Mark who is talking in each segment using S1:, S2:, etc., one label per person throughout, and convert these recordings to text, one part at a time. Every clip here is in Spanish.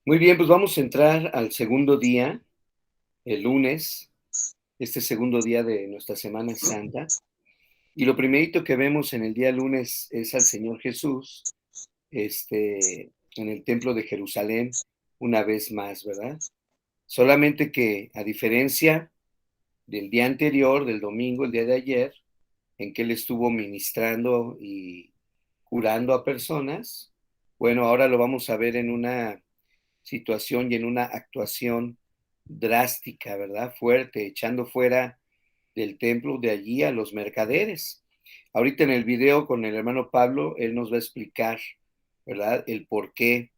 S1: Muy bien, pues vamos a entrar al segundo día, el lunes, este segundo día de nuestra Semana Santa. Y lo primerito que vemos en el día lunes es al Señor Jesús, en el templo de Jerusalén, una vez más, ¿verdad? Solamente que, a diferencia del día anterior, del domingo, el día de ayer, en que Él estuvo ministrando y curando a personas, bueno, ahora lo vamos a ver en una situación y en una actuación drástica, ¿verdad? Fuerte, echando fuera del templo de allí a los mercaderes. Ahorita en el video con el hermano Pablo, él nos va a explicar, ¿verdad? El por qué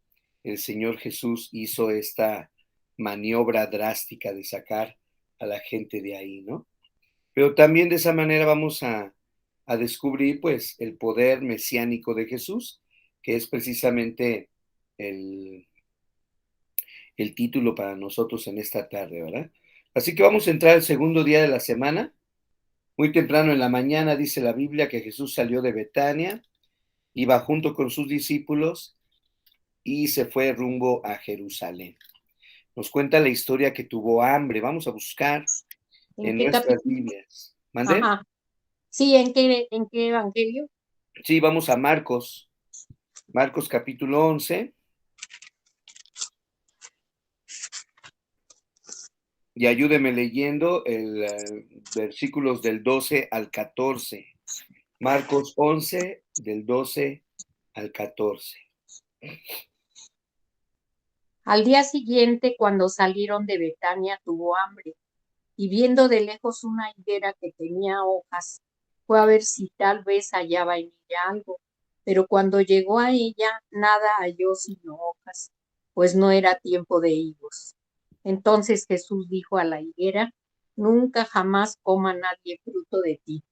S1: el Señor Jesús hizo esta maniobra drástica de sacar a la gente de ahí, ¿no? Pero también de esa manera vamos a descubrir, pues, el poder mesiánico de Jesús, que es precisamente el, el título para nosotros en esta tarde, ¿verdad? Así que vamos a entrar al segundo día de la semana. Muy temprano en la mañana dice la Biblia que Jesús salió de Betania, iba junto con sus discípulos y se fue rumbo a Jerusalén. Nos cuenta la historia que tuvo hambre. Vamos a buscar
S2: ¿En
S1: en
S2: qué
S1: nuestras
S2: capítulo?
S1: Biblias. ¿Mande?
S2: Ajá. Sí, ¿en qué evangelio?
S1: Sí, vamos a Marcos. Marcos capítulo 11. Y ayúdeme leyendo versículos del 12 al 14. Marcos 11, del 12 al 14.
S2: Al día siguiente, cuando salieron de Betania, tuvo hambre, y viendo de lejos una higuera que tenía hojas, fue a ver si tal vez hallaba en ella algo. Pero cuando llegó a ella, nada halló sino hojas, pues no era tiempo de higos. Entonces Jesús dijo a la higuera: Nunca jamás coma nadie fruto de ti.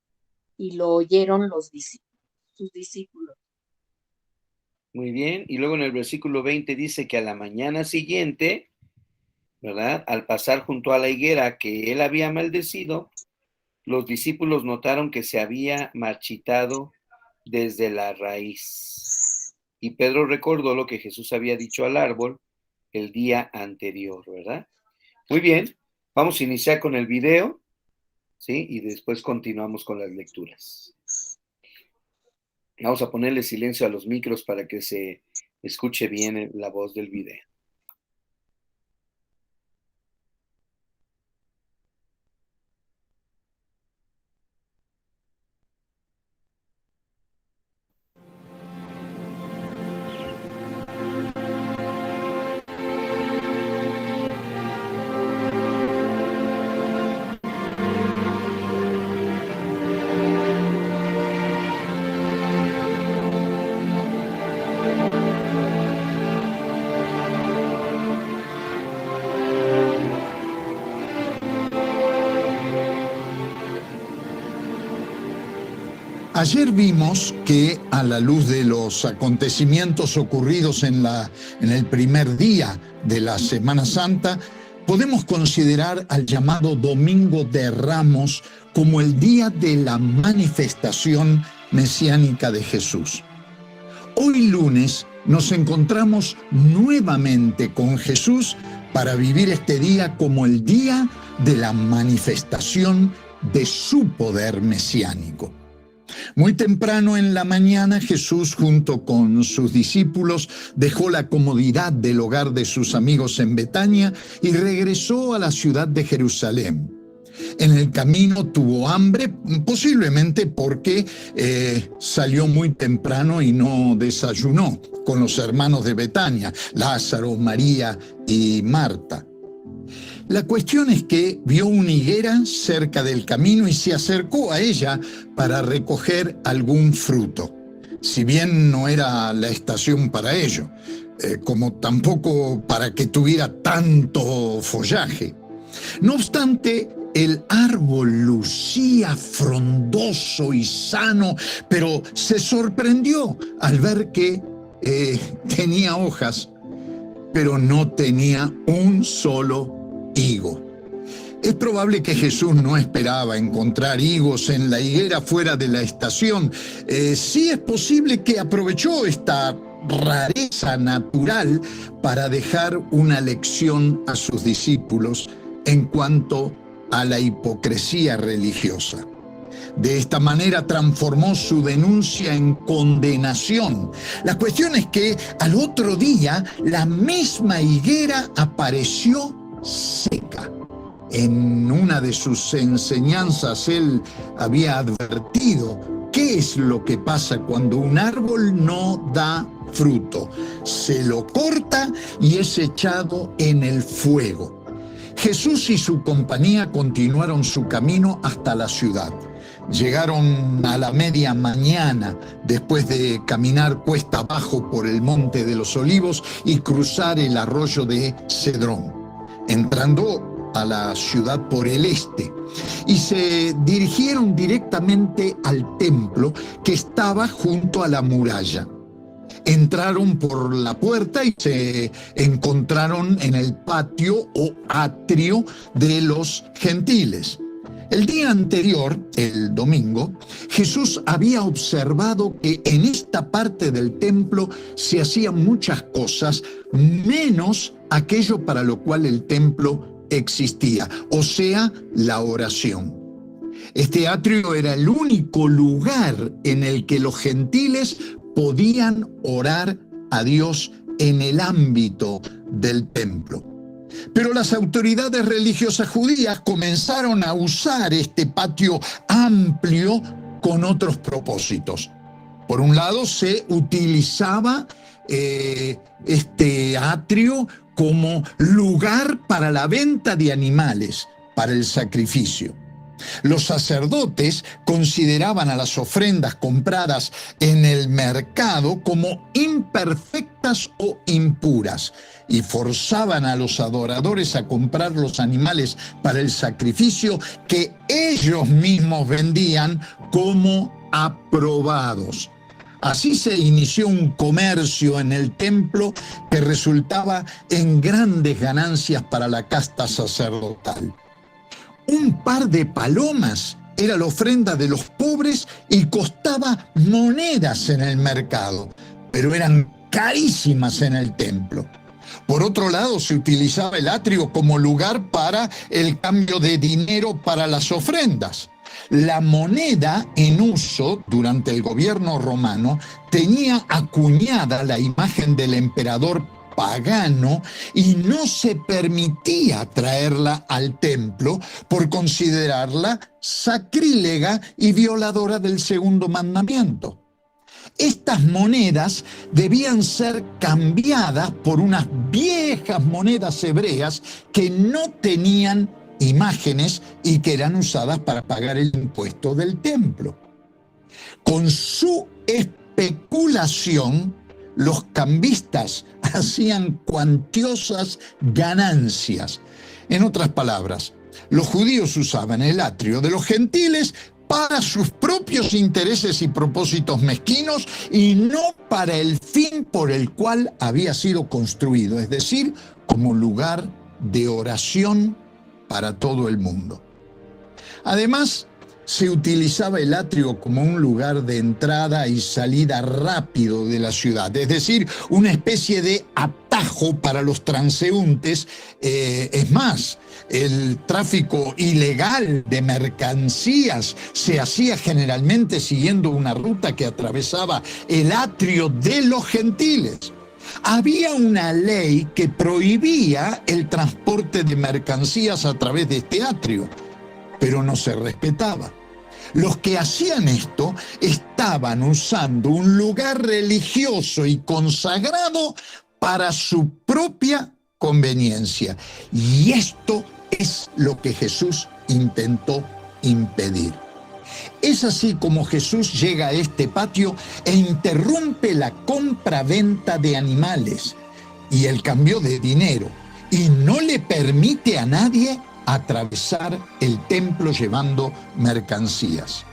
S2: Y lo oyeron sus discípulos.
S1: Muy bien. Y luego en el versículo 20 dice que a la mañana siguiente, ¿verdad? Al pasar junto a la higuera que él había maldecido, los discípulos notaron que se había marchitado desde la raíz. Y Pedro recordó lo que Jesús había dicho al árbol el día anterior, ¿verdad? Muy bien. Vamos a iniciar con el video, ¿sí? Y después continuamos con las lecturas. Vamos a ponerle silencio a los micros para que se escuche bien la voz del video.
S3: Ayer vimos que, a la luz de los acontecimientos ocurridos en el primer día de la Semana Santa, podemos considerar al llamado Domingo de Ramos como el día de la manifestación mesiánica de Jesús. Hoy lunes nos encontramos nuevamente con Jesús para vivir este día como el día de la manifestación de su poder mesiánico. Muy temprano en la mañana, Jesús, junto con sus discípulos, dejó la comodidad del hogar de sus amigos en Betania y regresó a la ciudad de Jerusalén. En el camino tuvo hambre, posiblemente porque salió muy temprano y no desayunó con los hermanos de Betania, Lázaro, María y Marta. La cuestión es que vio una higuera cerca del camino y se acercó a ella para recoger algún fruto, si bien no era la estación para ello, como tampoco para que tuviera tanto follaje. No obstante, el árbol lucía frondoso y sano, pero se sorprendió al ver que tenía hojas, pero no tenía un solo higo. Es probable que Jesús no esperaba encontrar higos en la higuera fuera de la estación. Sí es posible que aprovechó esta rareza natural para dejar una lección a sus discípulos en cuanto a la hipocresía religiosa. De esta manera transformó su denuncia en condenación. La cuestión es que al otro día la misma higuera apareció seca. En una de sus enseñanzas él había advertido qué es lo que pasa cuando un árbol no da fruto. Se lo corta y es echado en el fuego. Jesús y su compañía continuaron su camino hasta la ciudad. Llegaron a la media mañana, después de caminar cuesta abajo por el Monte de los Olivos y cruzar el arroyo de Cedrón, entrando a la ciudad por el este, y se dirigieron directamente al templo que estaba junto a la muralla. Entraron por la puerta y se encontraron en el patio o atrio de los gentiles. El día anterior, el domingo, Jesús había observado que en esta parte del templo se hacían muchas cosas, menos aquello para lo cual el templo existía, o sea, la oración. Este atrio era el único lugar en el que los gentiles podían orar a Dios en el ámbito del templo. Pero las autoridades religiosas judías comenzaron a usar este patio amplio con otros propósitos. Por un lado, se utilizaba este atrio como lugar para la venta de animales, para el sacrificio. Los sacerdotes consideraban a las ofrendas compradas en el mercado como imperfectas o impuras y forzaban a los adoradores a comprar los animales para el sacrificio que ellos mismos vendían como aprobados. Así se inició un comercio en el templo que resultaba en grandes ganancias para la casta sacerdotal. Un par de palomas era la ofrenda de los pobres y costaba monedas en el mercado, pero eran carísimas en el templo. Por otro lado, se utilizaba el atrio como lugar para el cambio de dinero para las ofrendas. La moneda en uso durante el gobierno romano tenía acuñada la imagen del emperador pagano y no se permitía traerla al templo por considerarla sacrílega y violadora del segundo mandamiento. Estas monedas debían ser cambiadas por unas viejas monedas hebreas que no tenían imágenes y que eran usadas para pagar el impuesto del templo. Con su especulación, los cambistas hacían cuantiosas ganancias. En otras palabras, los judíos usaban el atrio de los gentiles para sus propios intereses y propósitos mezquinos y no para el fin por el cual había sido construido, es decir, como lugar de oración para todo el mundo. Además, se utilizaba el atrio como un lugar de entrada y salida rápido de la ciudad, es decir, una especie de atajo para los transeúntes. Es más, el tráfico ilegal de mercancías se hacía generalmente siguiendo una ruta que atravesaba el atrio de los gentiles. Había una ley que prohibía el transporte de mercancías a través de este atrio, pero no se respetaba. Los que hacían esto estaban usando un lugar religioso y consagrado para su propia conveniencia. Y esto es lo que Jesús intentó impedir. Es así como Jesús llega a este patio e interrumpe la compra-venta de animales y el cambio de dinero, y no le permite a nadie atravesar el templo llevando mercancías.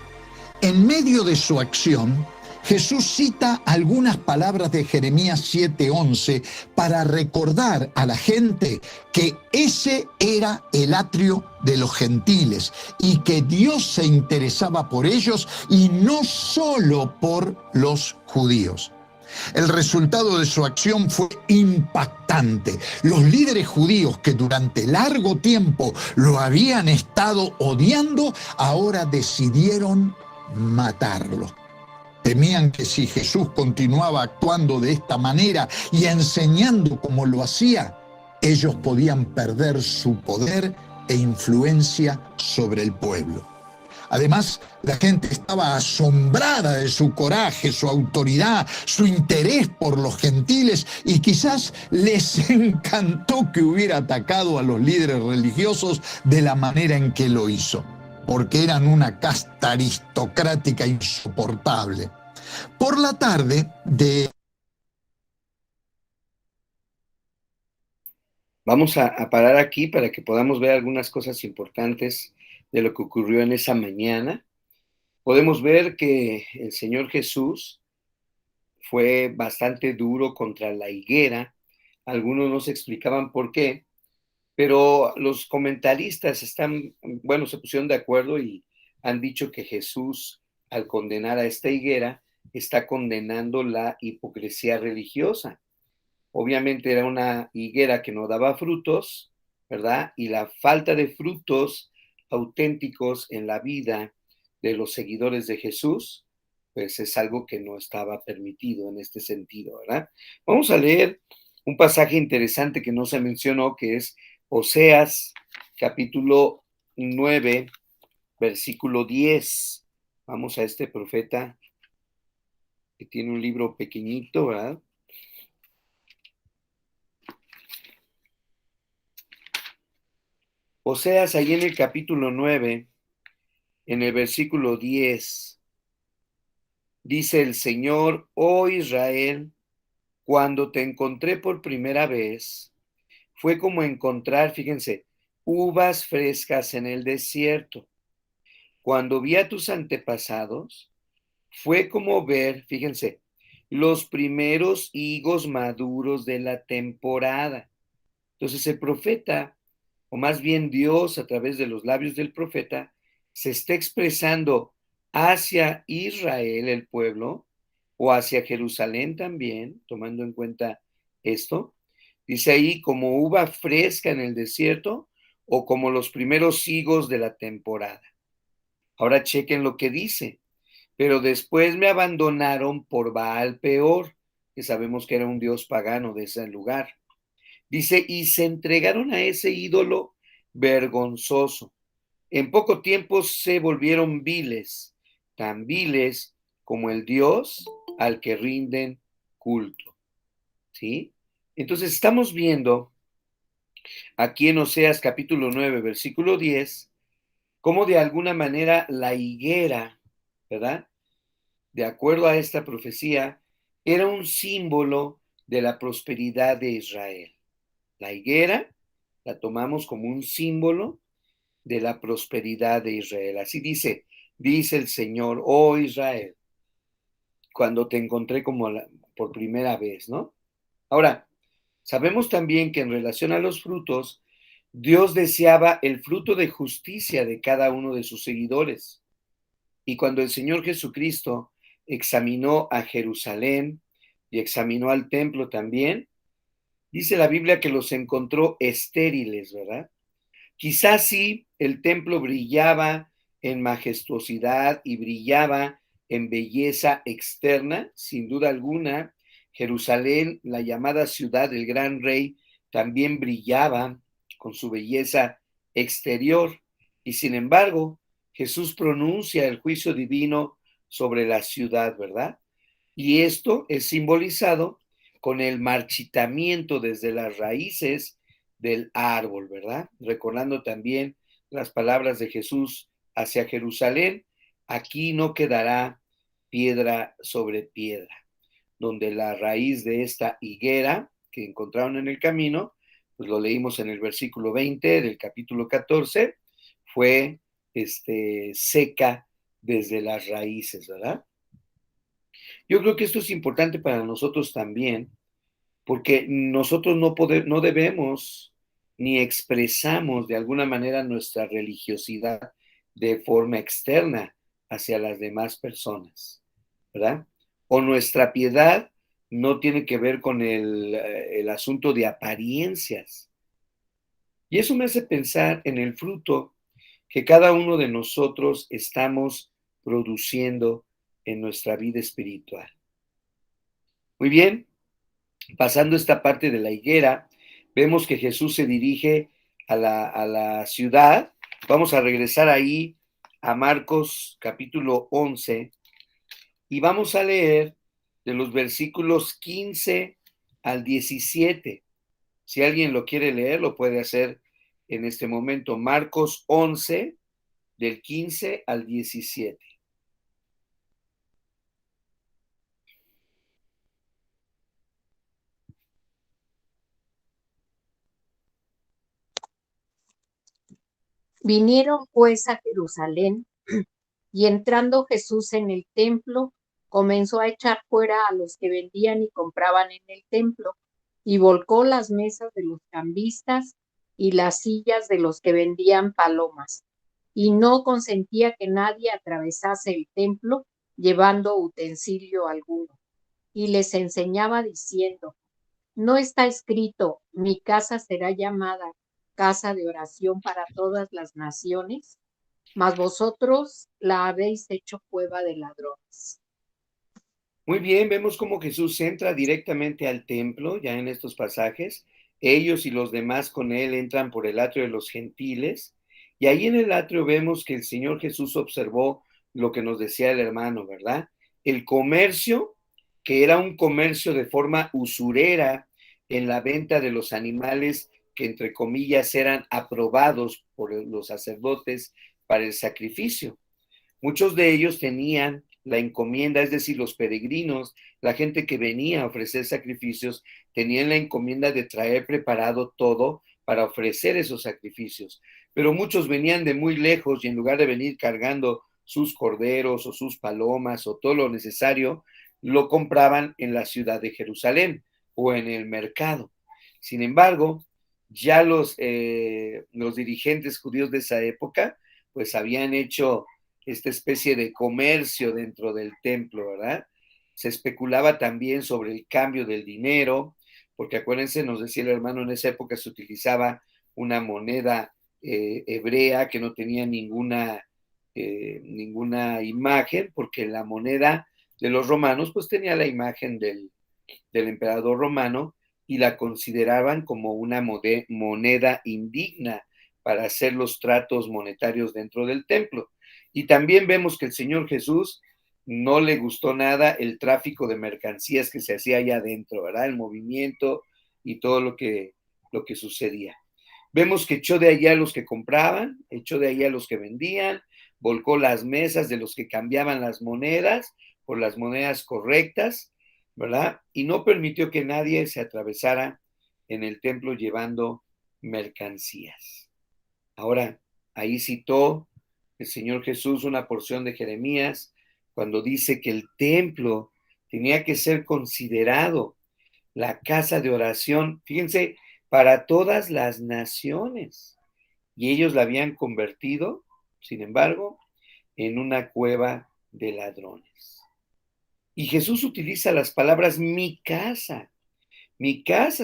S3: En medio de su acción, Jesús cita algunas palabras de Jeremías 7:11 para recordar a la gente que ese era el atrio de los gentiles y que Dios se interesaba por ellos y no solo por los judíos. El resultado de su acción fue impactante. Los líderes judíos que durante largo tiempo lo habían estado odiando, ahora decidieron matarlo. Temían que si Jesús continuaba actuando de esta manera y enseñando como lo hacía, ellos podían perder su poder e influencia sobre el pueblo. Además, la gente estaba asombrada de su coraje, su autoridad, su interés por los gentiles, y quizás les encantó que hubiera atacado a los líderes religiosos de la manera en que lo hizo, porque eran una casta aristocrática insoportable. Por la tarde de...
S1: Vamos a parar aquí para que podamos ver algunas cosas importantes de lo que ocurrió en esa mañana. Podemos ver que el Señor Jesús fue bastante duro contra la higuera. Algunos no se explicaban por qué, pero los comentaristas se pusieron de acuerdo y han dicho que Jesús, al condenar a esta higuera, está condenando la hipocresía religiosa. Obviamente era una higuera que no daba frutos, ¿verdad? Y la falta de frutos auténticos en la vida de los seguidores de Jesús, pues es algo que no estaba permitido en este sentido, ¿verdad? Vamos a leer un pasaje interesante que no se mencionó, que es Oseas, capítulo 9, versículo 10. Vamos a este profeta que tiene un libro pequeñito, ¿verdad? Oseas, ahí en el capítulo 9, en el versículo 10, dice el Señor: oh Israel, cuando te encontré por primera vez, fue como encontrar, fíjense, uvas frescas en el desierto. Cuando vi a tus antepasados, fue como ver, fíjense, los primeros higos maduros de la temporada. Entonces el profeta, o más bien Dios a través de los labios del profeta, se está expresando hacia Israel, el pueblo, o hacia Jerusalén también, tomando en cuenta esto. Dice ahí, como uva fresca en el desierto o como los primeros higos de la temporada. Ahora chequen lo que dice. Pero después me abandonaron por Baal Peor, que sabemos que era un dios pagano de ese lugar. Dice, y se entregaron a ese ídolo vergonzoso. En poco tiempo se volvieron viles, tan viles como el Dios al que rinden culto. ¿Sí? Entonces estamos viendo aquí en Oseas capítulo 9, versículo 10, cómo de alguna manera la higuera, ¿verdad? De acuerdo a esta profecía, era un símbolo de la prosperidad de Israel. La higuera la tomamos como un símbolo de la prosperidad de Israel. Así dice el Señor: oh Israel, cuando te encontré por primera vez, ¿no? Ahora, sabemos también que en relación a los frutos, Dios deseaba el fruto de justicia de cada uno de sus seguidores. Y cuando el Señor Jesucristo examinó a Jerusalén y examinó al templo también, dice la Biblia que los encontró estériles, ¿verdad? Quizás sí, el templo brillaba en majestuosidad y brillaba en belleza externa, sin duda alguna. Jerusalén, la llamada ciudad del gran rey, también brillaba con su belleza exterior. Y sin embargo, Jesús pronuncia el juicio divino sobre la ciudad, ¿verdad? Y esto es simbolizado con el marchitamiento desde las raíces del árbol, ¿verdad? Recordando también las palabras de Jesús hacia Jerusalén: aquí no quedará piedra sobre piedra, donde la raíz de esta higuera que encontraron en el camino, pues lo leímos en el versículo 20 del capítulo 14, fue seca desde las raíces, ¿verdad? Yo creo que esto es importante para nosotros también, porque nosotros no debemos ni expresamos de alguna manera nuestra religiosidad de forma externa hacia las demás personas, ¿verdad? O nuestra piedad no tiene que ver con el asunto de apariencias. Y eso me hace pensar en el fruto que cada uno de nosotros estamos produciendo en nuestra vida espiritual. Muy bien, pasando esta parte de la higuera, vemos que Jesús se dirige a la ciudad. Vamos a regresar ahí a Marcos capítulo 11 y vamos a leer de los versículos 15 al 17. Si alguien lo quiere leer, lo puede hacer en este momento. Marcos 11, del 15 al 17.
S2: Vinieron pues a Jerusalén, y entrando Jesús en el templo, comenzó a echar fuera a los que vendían y compraban en el templo, y volcó las mesas de los cambistas y las sillas de los que vendían palomas, y no consentía que nadie atravesase el templo llevando utensilio alguno. Y les enseñaba diciendo: ¿no está escrito, mi casa será llamada casa de oración para todas las naciones? Mas vosotros la habéis hecho cueva de ladrones.
S1: Muy bien, vemos cómo Jesús entra directamente al templo, ya en estos pasajes. Ellos y los demás con él entran por el atrio de los gentiles. Y ahí en el atrio vemos que el Señor Jesús observó lo que nos decía el hermano, ¿verdad? El comercio, que era un comercio de forma usurera en la venta de los animales que entre comillas eran aprobados por los sacerdotes para el sacrificio. Muchos de ellos tenían la encomienda, es decir, los peregrinos, la gente que venía a ofrecer sacrificios, tenían la encomienda de traer preparado todo para ofrecer esos sacrificios. Pero muchos venían de muy lejos y en lugar de venir cargando sus corderos o sus palomas o todo lo necesario, lo compraban en la ciudad de Jerusalén o en el mercado. Sin embargo, ya los dirigentes judíos de esa época, pues habían hecho esta especie de comercio dentro del templo, ¿verdad? Se especulaba también sobre el cambio del dinero, porque acuérdense, nos decía el hermano, en esa época se utilizaba una moneda hebrea que no tenía ninguna imagen, porque la moneda de los romanos pues tenía la imagen del emperador romano y la consideraban como una moneda indigna para hacer los tratos monetarios dentro del templo. Y también vemos que el Señor Jesús no le gustó nada el tráfico de mercancías que se hacía allá adentro, ¿verdad? El movimiento y todo lo que sucedía. Vemos que echó de allá a los que compraban, echó de allá a los que vendían, volcó las mesas de los que cambiaban las monedas por las monedas correctas, ¿verdad? Y no permitió que nadie se atravesara en el templo llevando mercancías. Ahora, ahí citó el Señor Jesús una porción de Jeremías cuando dice que el templo tenía que ser considerado la casa de oración, fíjense, para todas las naciones. Y ellos la habían convertido, sin embargo, en una cueva de ladrones. Y Jesús utiliza las palabras mi casa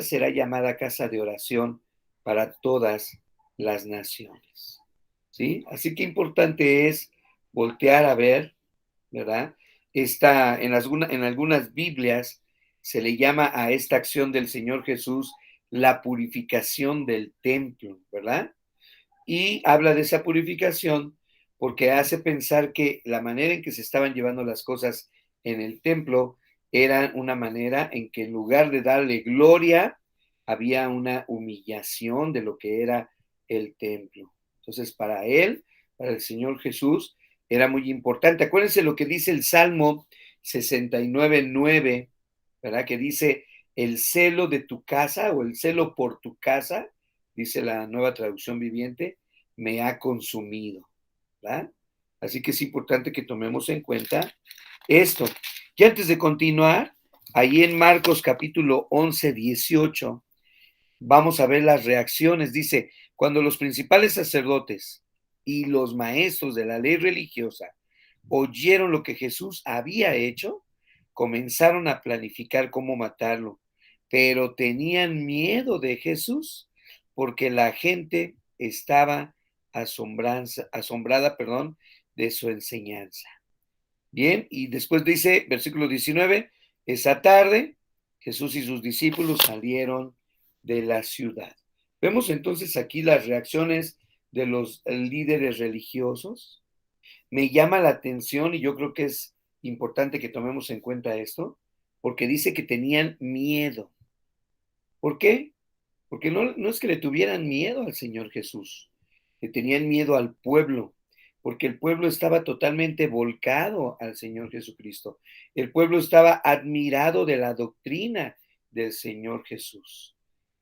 S1: será llamada casa de oración para todas las naciones. ¿Sí? Así que importante es voltear a ver, ¿verdad? En algunas Biblias se le llama a esta acción del Señor Jesús la purificación del templo, ¿verdad? Y habla de esa purificación porque hace pensar que la manera en que se estaban llevando las cosas en el templo era una manera en que en lugar de darle gloria, había una humillación de lo que era el templo. Entonces, para él, para el Señor Jesús, era muy importante. Acuérdense lo que dice el Salmo 69:9, ¿verdad? Que dice, el celo de tu casa o el celo por tu casa, dice la Nueva Traducción Viviente, me ha consumido, ¿verdad? Así que es importante que tomemos en cuenta esto. Y antes de continuar, ahí en Marcos capítulo 11, 18, vamos a ver las reacciones. Dice, cuando los principales sacerdotes y los maestros de la ley religiosa oyeron lo que Jesús había hecho, comenzaron a planificar cómo matarlo, pero tenían miedo de Jesús porque la gente estaba asombrada, de su enseñanza. Bien, y después dice, versículo 19, esa tarde Jesús y sus discípulos salieron de la ciudad. Vemos entonces aquí las reacciones de los líderes religiosos. Me llama la atención y yo creo que es importante que tomemos en cuenta esto, porque dice que tenían miedo. ¿Por qué? Porque no es que le tuvieran miedo al Señor Jesús, le tenían miedo al pueblo, porque el pueblo estaba totalmente volcado al Señor Jesucristo. El pueblo estaba admirado de la doctrina del Señor Jesús.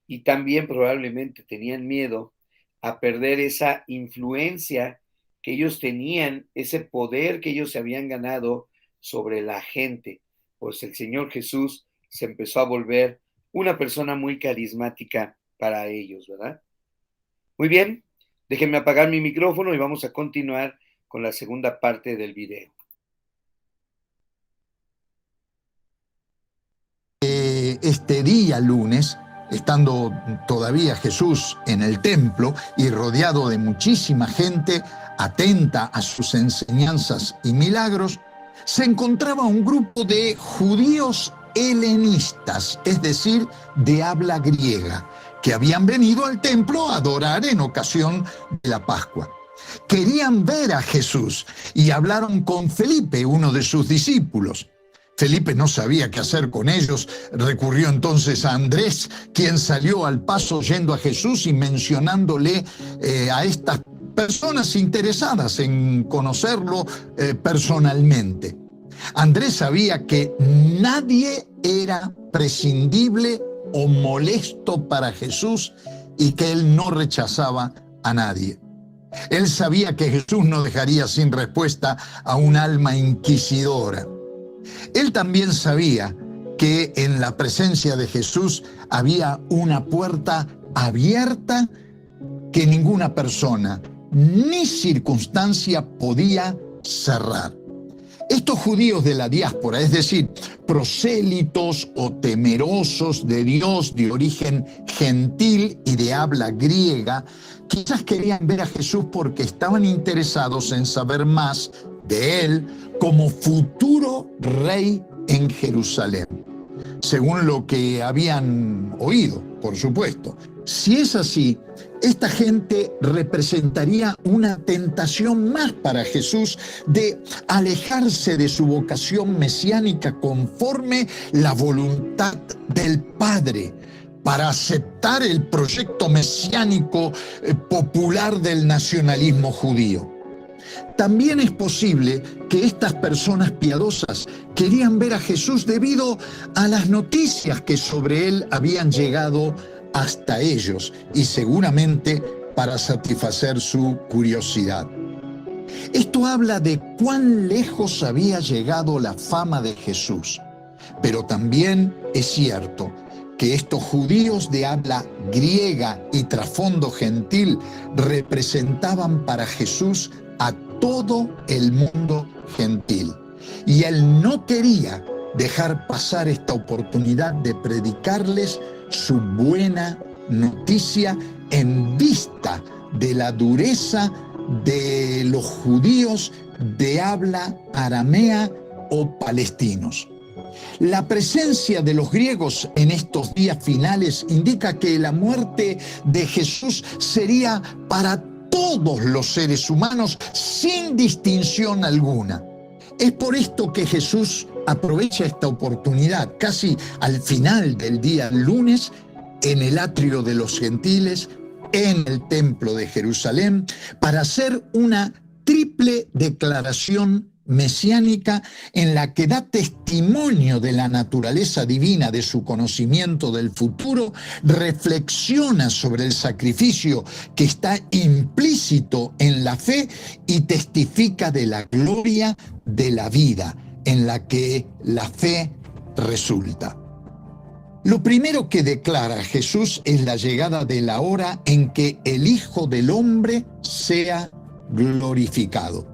S1: Y también probablemente tenían miedo a perder esa influencia que ellos tenían, ese poder que ellos se habían ganado sobre la gente. Pues el Señor Jesús se empezó a volver una persona muy carismática para ellos, ¿verdad? Muy bien, déjenme apagar mi micrófono y vamos a continuar con la segunda parte del video.
S3: Este día lunes, estando todavía Jesús en el templo y rodeado de muchísima gente atenta a sus enseñanzas y milagros, se encontraba un grupo de judíos helenistas, es decir, de habla griega, que habían venido al templo a adorar en ocasión de la Pascua. Querían ver a Jesús y hablaron con Felipe, uno de sus discípulos. Felipe no sabía qué hacer con ellos, recurrió entonces a Andrés, quien salió al paso yendo a Jesús y mencionándole a estas personas interesadas en conocerlo personalmente. Andrés sabía que nadie era prescindible o molesto para Jesús y que él no rechazaba a nadie. Él sabía que Jesús no dejaría sin respuesta a un alma inquisidora. Él también sabía que en la presencia de Jesús había una puerta abierta que ninguna persona ni circunstancia podía cerrar. Estos judíos de la diáspora, es decir, prosélitos o temerosos de Dios de origen gentil y de habla griega, quizás querían ver a Jesús porque estaban interesados en saber más de él como futuro rey en Jerusalén, según lo que habían oído, por supuesto. Si es así, esta gente representaría una tentación más para Jesús de alejarse de su vocación mesiánica conforme la voluntad del Padre, para aceptar el proyecto mesiánico popular del nacionalismo judío. También es posible que estas personas piadosas querían ver a Jesús debido a las noticias que sobre él habían llegado hasta ellos y seguramente para satisfacer su curiosidad. Esto habla de cuán lejos había llegado la fama de Jesús, pero también es cierto que estos judíos de habla griega y trasfondo gentil representaban para Jesús a todo el mundo gentil. Y él no quería dejar pasar esta oportunidad de predicarles su buena noticia en vista de la dureza de los judíos de habla aramea o palestinos. La presencia de los griegos en estos días finales indica que la muerte de Jesús sería para todos los seres humanos sin distinción alguna. Es por esto que Jesús aprovecha esta oportunidad casi al final del día lunes en el atrio de los gentiles, en el templo de Jerusalén, para hacer una triple declaración mesiánica en la que da testimonio de la naturaleza divina, de su conocimiento del futuro, reflexiona sobre el sacrificio que está implícito en la fe y testifica de la gloria de la vida en la que la fe resulta. Lo primero que declara Jesús es la llegada de la hora en que el Hijo del Hombre sea glorificado.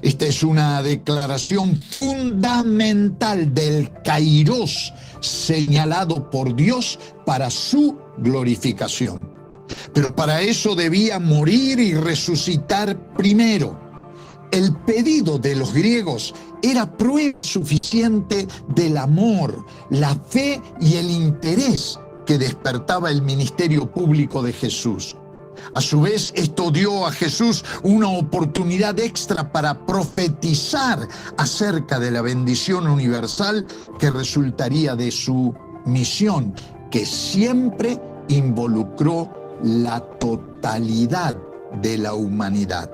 S3: Esta es una declaración fundamental del Kairos señalado por Dios para su glorificación. Pero para eso debía morir y resucitar primero. El pedido de los griegos era prueba suficiente del amor, la fe y el interés que despertaba el ministerio público de Jesús. A su vez, esto dio a Jesús una oportunidad extra para profetizar acerca de la bendición universal que resultaría de su misión, que siempre involucró la totalidad de la humanidad.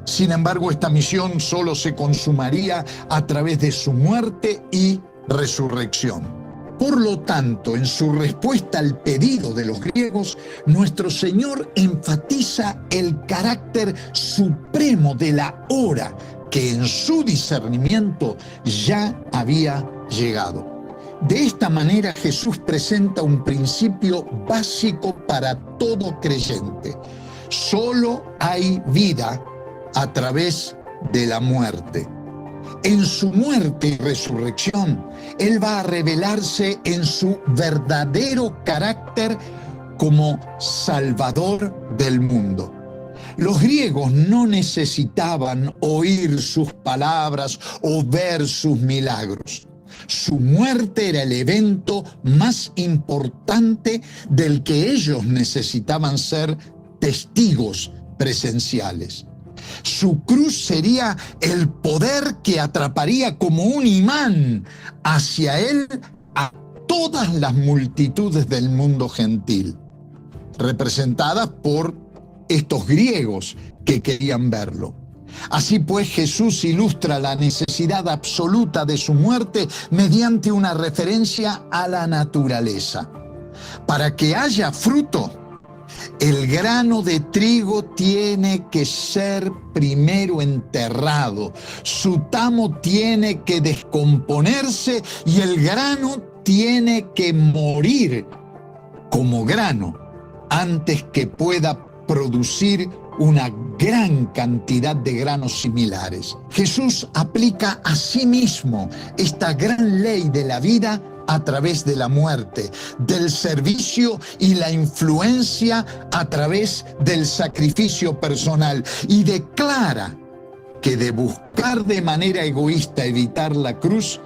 S3: Sin embargo, esta misión solo se consumaría a través de su muerte y resurrección. Por lo tanto, en su respuesta al pedido de los griegos, nuestro Señor enfatiza el carácter supremo de la hora que en su discernimiento ya había llegado. De esta manera, Jesús presenta un principio básico para todo creyente. Solo hay vida a través de la muerte. En su muerte y resurrección, Él va a revelarse en su verdadero carácter como Salvador del mundo. Los griegos no necesitaban oír sus palabras o ver sus milagros. Su muerte era el evento más importante del que ellos necesitaban ser testigos presenciales. Su cruz sería el poder que atraparía como un imán hacia él a todas las multitudes del mundo gentil, representadas por estos griegos que querían verlo. Así pues, Jesús ilustra la necesidad absoluta de su muerte mediante una referencia a la naturaleza. Para que haya fruto, el grano de trigo tiene que ser primero enterrado, su tamo tiene que descomponerse y el grano tiene que morir como grano antes que pueda producir una gran cantidad de granos similares. Jesús aplica a sí mismo esta gran ley de la vida a través de la muerte, del servicio y la influencia a través del sacrificio personal, y declara que de buscar de manera egoísta evitar la cruz,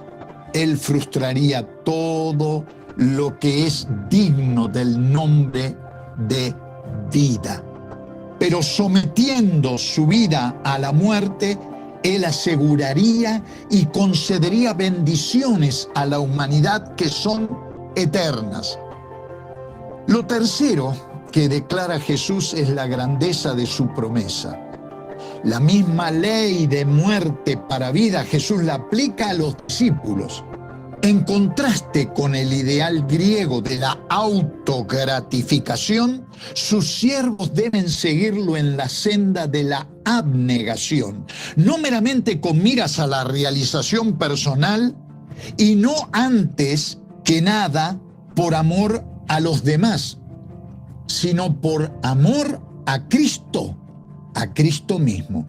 S3: Él frustraría todo lo que es digno del nombre de vida. Pero sometiendo su vida a la muerte, Él aseguraría y concedería bendiciones a la humanidad que son eternas. Lo tercero que declara Jesús es la grandeza de su promesa. La misma ley de muerte para vida Jesús la aplica a los discípulos. En contraste con el ideal griego de la autogratificación, sus siervos deben seguirlo en la senda de la abnegación, no meramente con miras a la realización personal y no antes que nada por amor a los demás, sino por amor a Cristo mismo.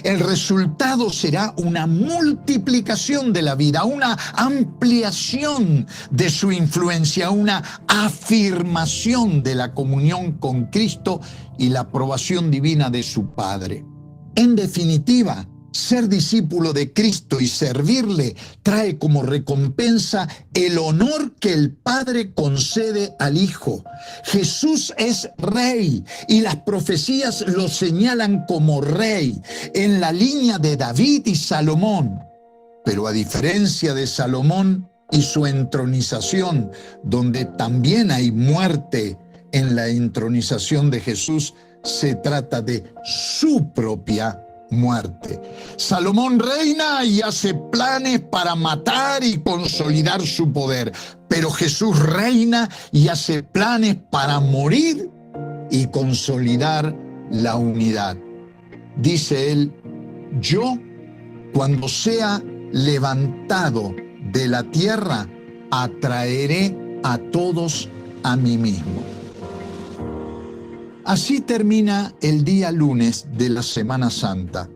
S3: El resultado será una multiplicación de la vida, una ampliación de su influencia, una afirmación de la comunión con Cristo y la aprobación divina de su Padre. En definitiva, ser discípulo de Cristo y servirle trae como recompensa el honor que el Padre concede al Hijo. Jesús es Rey y las profecías lo señalan como Rey en la línea de David y Salomón. Pero a diferencia de Salomón y su entronización, donde también hay muerte en la entronización de Jesús, se trata de su propia muerte. Salomón reina y hace planes para matar y consolidar su poder, pero Jesús reina y hace planes para morir y consolidar la unidad. Dice él: yo, cuando sea levantado de la tierra, atraeré a todos a mí mismo. Así termina el día lunes de la Semana Santa.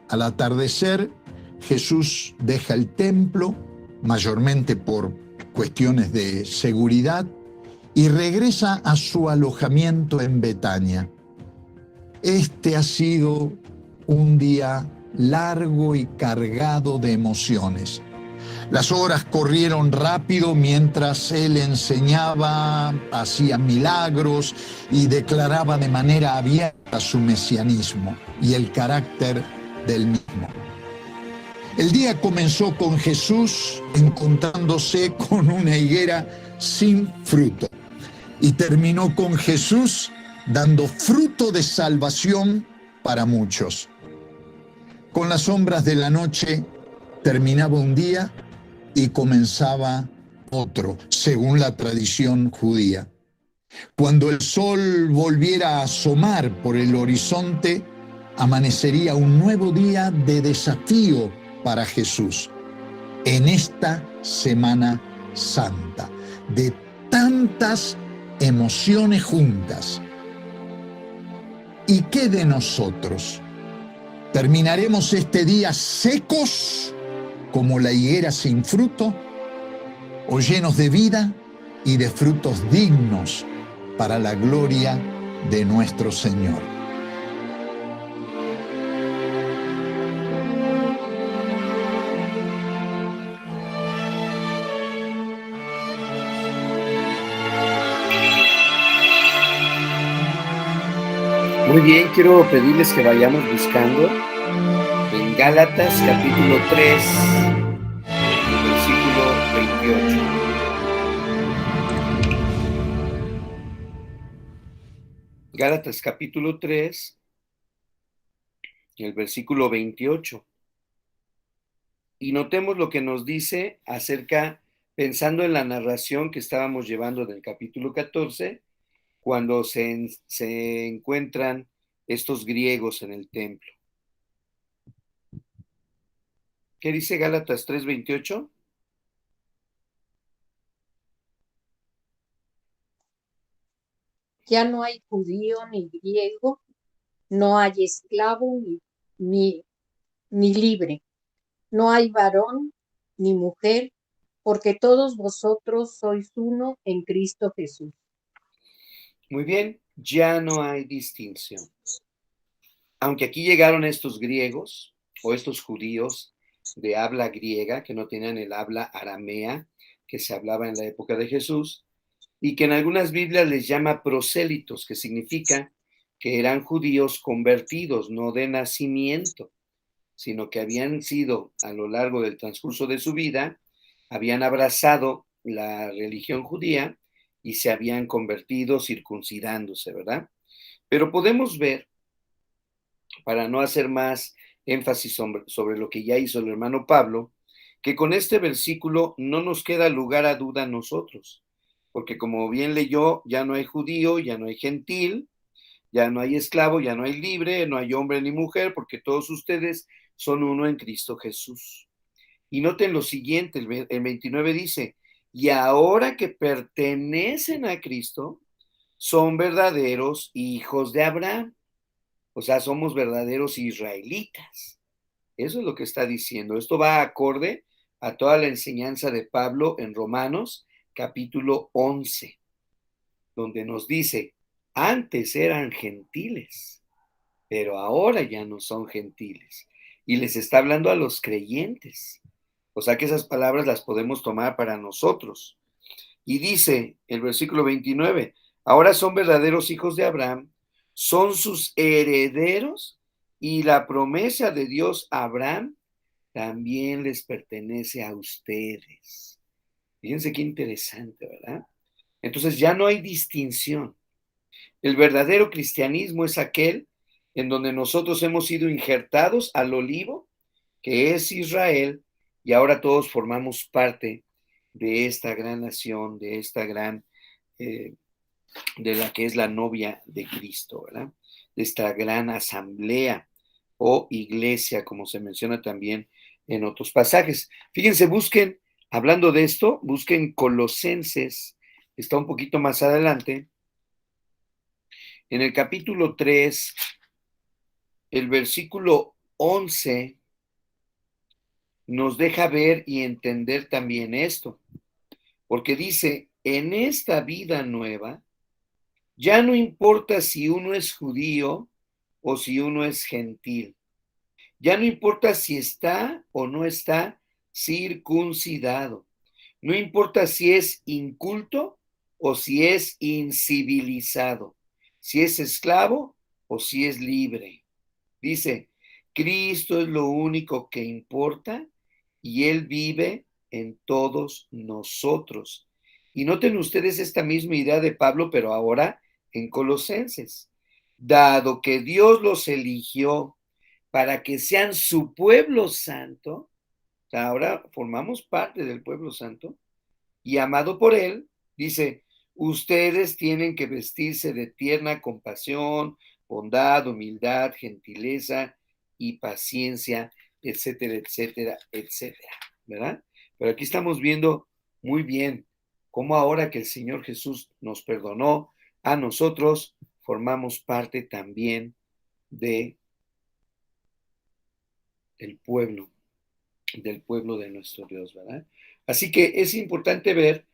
S3: Al atardecer, Jesús deja el templo, mayormente por cuestiones de seguridad, y regresa a su alojamiento en Betania. Este ha sido un día largo y cargado de emociones. Las horas corrieron rápido mientras él enseñaba, hacía milagros y declaraba de manera abierta su mesianismo y el carácter del mismo. El día comenzó con Jesús encontrándose con una higuera sin fruto y terminó con Jesús dando fruto de salvación para muchos. Con las sombras de la noche terminaba un día y comenzaba otro, según la tradición judía. Cuando el sol volviera a asomar por el horizonte, amanecería un nuevo día de desafío para Jesús en esta Semana Santa, de tantas emociones juntas. ¿Y qué de nosotros? ¿Terminaremos este día secos como la higuera sin fruto, o llenos de vida y de frutos dignos para la gloria de nuestro Señor?
S1: Muy bien, quiero pedirles que vayamos buscando en Gálatas capítulo 3, versículo 28. Gálatas capítulo 3, el versículo 28. Y notemos lo que nos dice acerca, pensando en la narración que estábamos llevando del capítulo 14, cuando se encuentran estos griegos en el templo. ¿Qué dice Gálatas 3:28?
S2: Ya no hay judío ni griego, no hay esclavo ni libre, no hay varón ni mujer, porque todos vosotros sois uno en Cristo Jesús.
S1: Muy bien, ya no hay distinción. Aunque aquí llegaron estos griegos o estos judíos de habla griega, que no tenían el habla aramea que se hablaba en la época de Jesús, y que en algunas Biblias les llama prosélitos, que significa que eran judíos convertidos, no de nacimiento, sino que habían sido a lo largo del transcurso de su vida, habían abrazado la religión judía y se habían convertido circuncidándose, ¿verdad? Pero podemos ver, para no hacer más énfasis sobre lo que ya hizo el hermano Pablo, que con este versículo no nos queda lugar a duda a nosotros, porque como bien leyó, ya no hay judío, ya no hay gentil, ya no hay esclavo, ya no hay libre, no hay hombre ni mujer, porque todos ustedes son uno en Cristo Jesús. Y noten lo siguiente, el 29 dice, y ahora que pertenecen a Cristo, son verdaderos hijos de Abraham. O sea, somos verdaderos israelitas. Eso es lo que está diciendo. Esto va acorde a toda la enseñanza de Pablo en Romanos capítulo 11, donde nos dice, antes eran gentiles, pero ahora ya no son gentiles. Y les está hablando a los creyentes. O sea que esas palabras las podemos tomar para nosotros. Y dice el versículo 29, ahora son verdaderos hijos de Abraham, son sus herederos y la promesa de Dios a Abraham también les pertenece a ustedes. Fíjense qué interesante, ¿verdad? Entonces ya no hay distinción. El verdadero cristianismo es aquel en donde nosotros hemos sido injertados al olivo, que es Israel, y ahora todos formamos parte de esta gran nación, de esta gran, de la que es la novia de Cristo, ¿verdad? De esta gran asamblea o iglesia, como se menciona también en otros pasajes. Fíjense, busquen, hablando de esto, busquen Colosenses, está un poquito más adelante, en el capítulo 3, el versículo 11 nos deja ver y entender también esto, porque dice, en esta vida nueva, ya no importa si uno es judío o si uno es gentil, ya no importa si está o no está circuncidado, no importa si es inculto o si es incivilizado, si es esclavo o si es libre. Dice, Cristo es lo único que importa y Él vive en todos nosotros. Y noten ustedes esta misma idea de Pablo, pero ahora en Colosenses. Dado que Dios los eligió para que sean su pueblo santo, o sea, ahora formamos parte del pueblo santo, y amado por Él, dice, ustedes tienen que vestirse de tierna compasión, bondad, humildad, gentileza y paciencia, etcétera, etcétera, etcétera, ¿verdad? Pero aquí estamos viendo muy bien cómo ahora que el Señor Jesús nos perdonó, a nosotros formamos parte también de el pueblo, del pueblo de nuestro Dios, ¿verdad? Así que es importante ver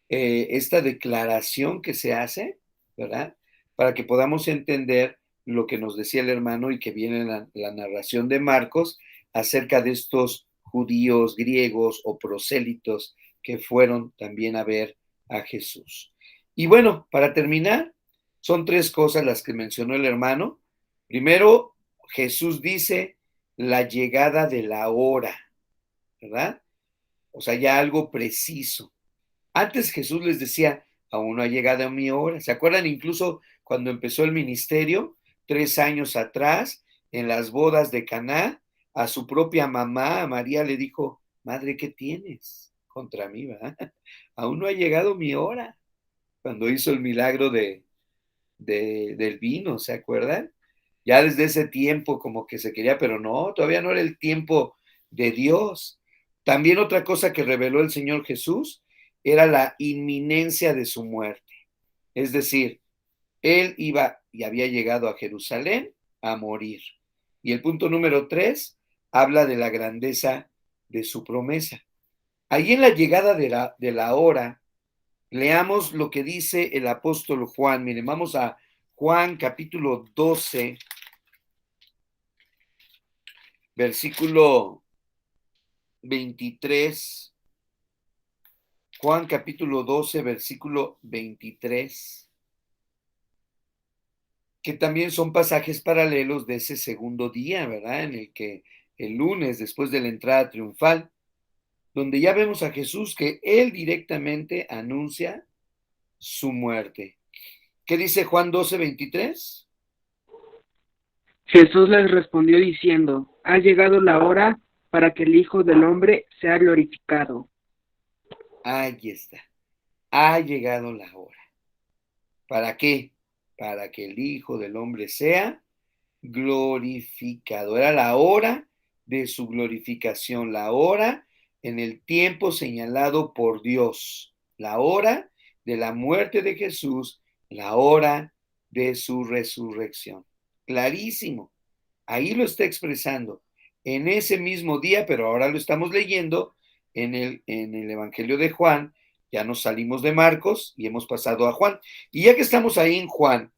S1: esta declaración que se hace, ¿verdad? Para que podamos entender lo que nos decía el hermano y que viene en la narración de Marcos acerca de estos judíos griegos o prosélitos que fueron también a ver a Jesús. Y bueno, para terminar, son tres cosas las que mencionó el hermano. Primero, Jesús dice la llegada de la hora, ¿verdad? O sea, ya algo preciso. Antes Jesús les decía, aún no ha llegado mi hora. ¿Se acuerdan incluso cuando empezó el ministerio, 3 años atrás, en las bodas de Caná, a su propia mamá, a María, le dijo, madre, ¿qué tienes contra mí, verdad? Aún no ha llegado mi hora. Cuando hizo el milagro del vino, ¿se acuerdan? Ya desde ese tiempo como que se quería, pero no, todavía no era el tiempo de Dios. También otra cosa que reveló el Señor Jesús era la inminencia de su muerte. Es decir, él iba y había llegado a Jerusalén a morir. Y el punto número 3 habla de la grandeza de su promesa. Ahí en la llegada de la hora, leamos lo que dice el apóstol Juan. Miren, vamos a Juan capítulo 12, versículo 23. Juan capítulo 12, versículo 23, que también son pasajes paralelos de ese segundo día, ¿verdad? En el que el lunes, después de la entrada triunfal, donde ya vemos a Jesús que él directamente anuncia su muerte. ¿Qué dice Juan 12, 23?
S4: Jesús les respondió diciendo, ha llegado la hora para que el Hijo del Hombre sea glorificado.
S1: Ahí está. Ha llegado la hora. ¿Para qué? Para que el Hijo del Hombre sea glorificado. Era la hora de su glorificación, la hora en el tiempo señalado por Dios, la hora de la muerte de Jesús, la hora de su resurrección. Clarísimo. Ahí lo está expresando en ese mismo día, pero ahora lo estamos leyendo en el Evangelio de Juan. Ya nos salimos de Marcos y hemos pasado a Juan. Y ya que estamos ahí en Juan,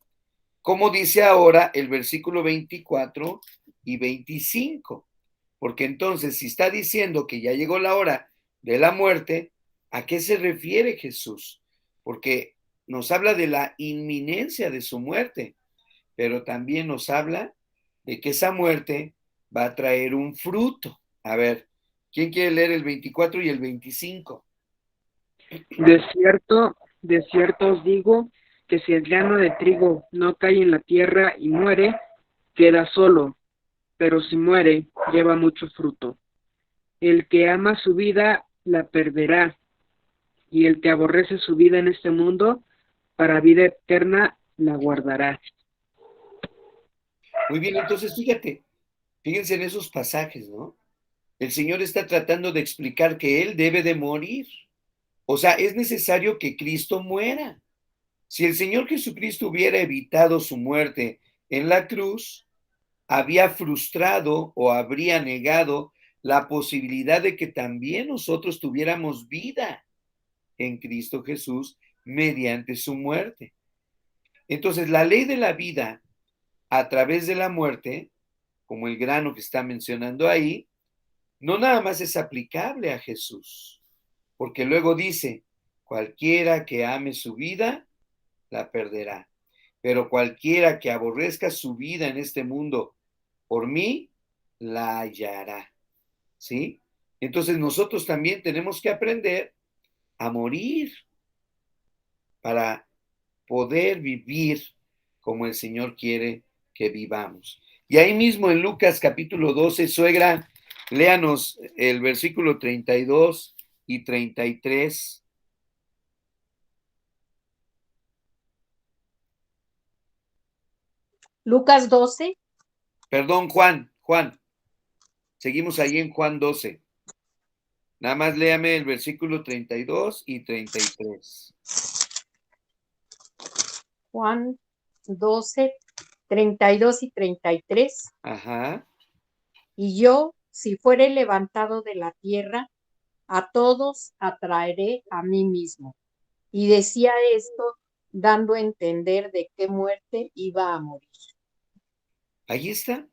S1: ¿cómo dice ahora el versículo 24 y 25? Porque entonces, si está diciendo que ya llegó la hora de la muerte, ¿a qué se refiere Jesús? Porque nos habla de la inminencia de su muerte, pero también nos habla de que esa muerte va a traer un fruto. A ver, ¿quién quiere leer el 24 y el 25?
S4: De cierto os digo que si el grano de trigo no cae en la tierra y muere, queda solo, pero si muere, lleva mucho fruto. El que ama su vida, la perderá, y el que aborrece su vida en este mundo, para vida eterna la guardará.
S1: Muy bien, entonces fíjense en esos pasajes, ¿no? El Señor está tratando de explicar que Él debe de morir. O sea, es necesario que Cristo muera. Si el Señor Jesucristo hubiera evitado su muerte en la cruz, había frustrado o habría negado la posibilidad de que también nosotros tuviéramos vida en Cristo Jesús mediante su muerte. Entonces, la ley de la vida a través de la muerte, como el grano que está mencionando ahí, no nada más es aplicable a Jesús, porque luego dice, cualquiera que ame su vida, la perderá, pero cualquiera que aborrezca su vida en este mundo por mí, la hallará, ¿sí? Entonces nosotros también tenemos que aprender a morir para poder vivir como el Señor quiere que vivamos. Y ahí mismo en Lucas capítulo 12, suegra, léanos el versículo 32 y 33.
S2: Lucas 12,
S1: Perdón, Juan. Seguimos ahí en Juan 12. Nada más léame el versículo 32 y 33.
S2: Juan 12, 32 y 33.
S1: Ajá.
S2: Y yo, si fuere levantado de la tierra, a todos atraeré a mí mismo. Y decía esto dando a entender de qué muerte iba a morir.
S1: Ahí está.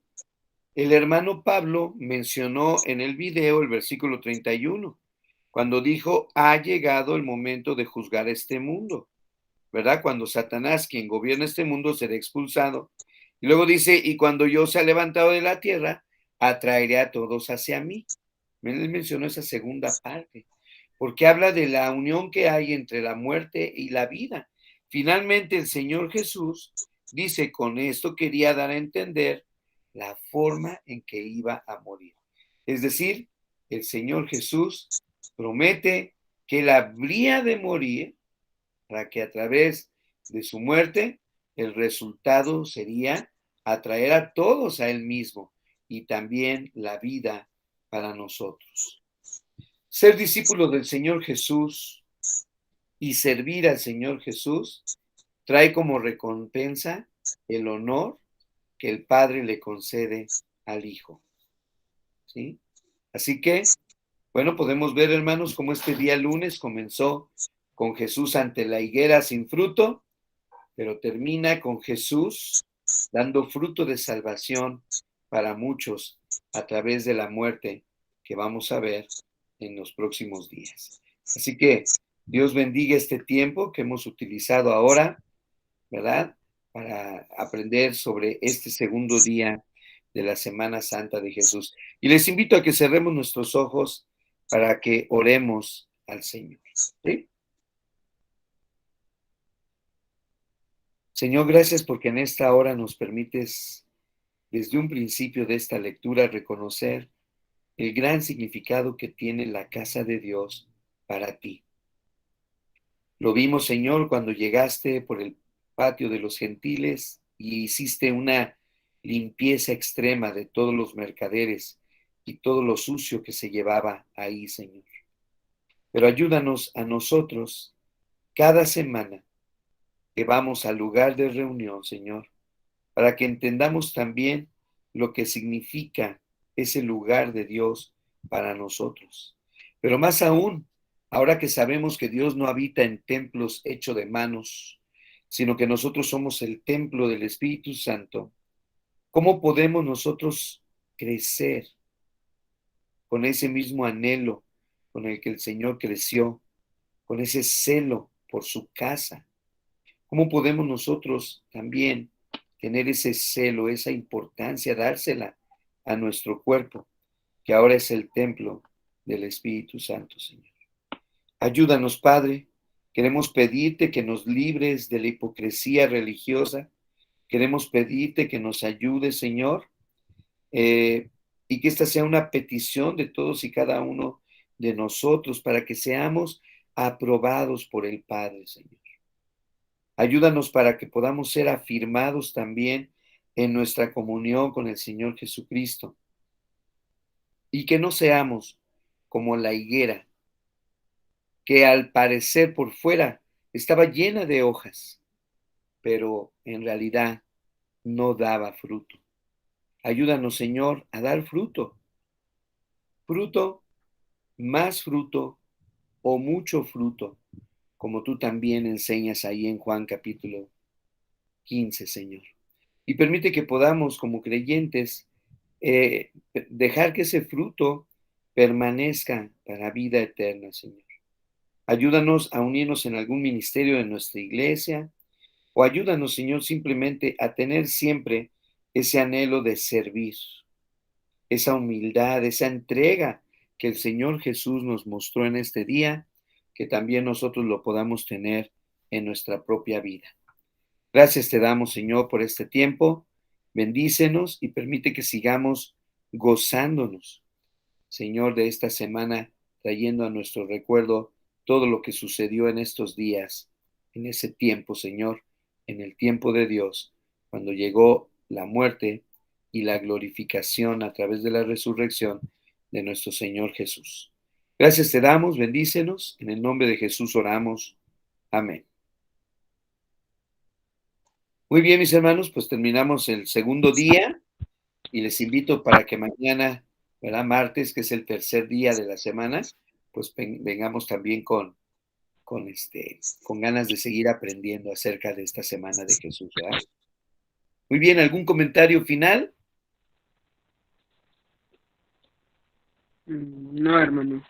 S1: El hermano Pablo mencionó en el video el versículo 31, cuando dijo, ha llegado el momento de juzgar este mundo, ¿verdad? Cuando Satanás, quien gobierna este mundo, será expulsado. Y luego dice, y cuando yo sea levantado de la tierra, atraeré a todos hacia mí. Él mencionó esa segunda parte, porque habla de la unión que hay entre la muerte y la vida. Finalmente, el Señor Jesús dice, con esto quería dar a entender la forma en que iba a morir. Es decir, el Señor Jesús promete que él habría de morir para que a través de su muerte el resultado sería atraer a todos a él mismo y también la vida para nosotros. Ser discípulo del Señor Jesús y servir al Señor Jesús trae como recompensa el honor que el Padre le concede al Hijo. ¿Sí? Así que, bueno, podemos ver, hermanos, cómo este día lunes comenzó con Jesús ante la higuera sin fruto, pero termina con Jesús dando fruto de salvación para muchos a través de la muerte que vamos a ver en los próximos días. Así que Dios bendiga este tiempo que hemos utilizado ahora, ¿verdad? Para aprender sobre este segundo día de la Semana Santa de Jesús. Y les invito a que cerremos nuestros ojos para que oremos al Señor. ¿Sí? Señor, gracias porque en esta hora nos permites, desde un principio de esta lectura, reconocer el gran significado que tiene la casa de Dios para ti. Lo vimos, Señor, cuando llegaste por el patio de los gentiles y hiciste una limpieza extrema de todos los mercaderes y todo lo sucio que se llevaba ahí, Señor. Pero ayúdanos a nosotros cada semana que vamos al lugar de reunión, Señor, para que entendamos también lo que significa ese lugar de Dios para nosotros. Pero más aún, ahora que sabemos que Dios no habita en templos hechos de manos, sino que nosotros somos el templo del Espíritu Santo, ¿cómo podemos nosotros crecer con ese mismo anhelo con el que el Señor creció, con ese celo por su casa? ¿Cómo podemos nosotros también tener ese celo, esa importancia, dársela a nuestro cuerpo, que ahora es el templo del Espíritu Santo, Señor? Ayúdanos, Padre. Queremos pedirte que nos libres de la hipocresía religiosa. Queremos pedirte que nos ayudes, Señor, y que esta sea una petición de todos y cada uno de nosotros para que seamos aprobados por el Padre, Señor. Ayúdanos para que podamos ser afirmados también en nuestra comunión con el Señor Jesucristo y que no seamos como la higuera, que al parecer por fuera estaba llena de hojas, pero en realidad no daba fruto. Ayúdanos, Señor, a dar fruto. Fruto, más fruto o mucho fruto, como tú también enseñas ahí en Juan capítulo 15, Señor. Y permite que podamos, como creyentes, dejar que ese fruto permanezca para vida eterna, Señor. Ayúdanos a unirnos en algún ministerio de nuestra iglesia, o ayúdanos, Señor, simplemente a tener siempre ese anhelo de servir, esa humildad, esa entrega que el Señor Jesús nos mostró en este día, que también nosotros lo podamos tener en nuestra propia vida. Gracias te damos, Señor, por este tiempo. Bendícenos y permite que sigamos gozándonos, Señor, de esta semana, trayendo a nuestro recuerdo todo lo que sucedió en estos días, en ese tiempo, Señor, en el tiempo de Dios, cuando llegó la muerte y la glorificación a través de la resurrección de nuestro Señor Jesús. Gracias te damos, bendícenos, en el nombre de Jesús oramos. Amén. Muy bien, mis hermanos, pues terminamos el segundo día y les invito para que mañana, ¿verdad? Martes, que es el tercer día de la semana, pues vengamos también con ganas de seguir aprendiendo acerca de esta semana de Jesús, ¿verdad? Muy bien, ¿algún comentario final?
S4: No, hermano.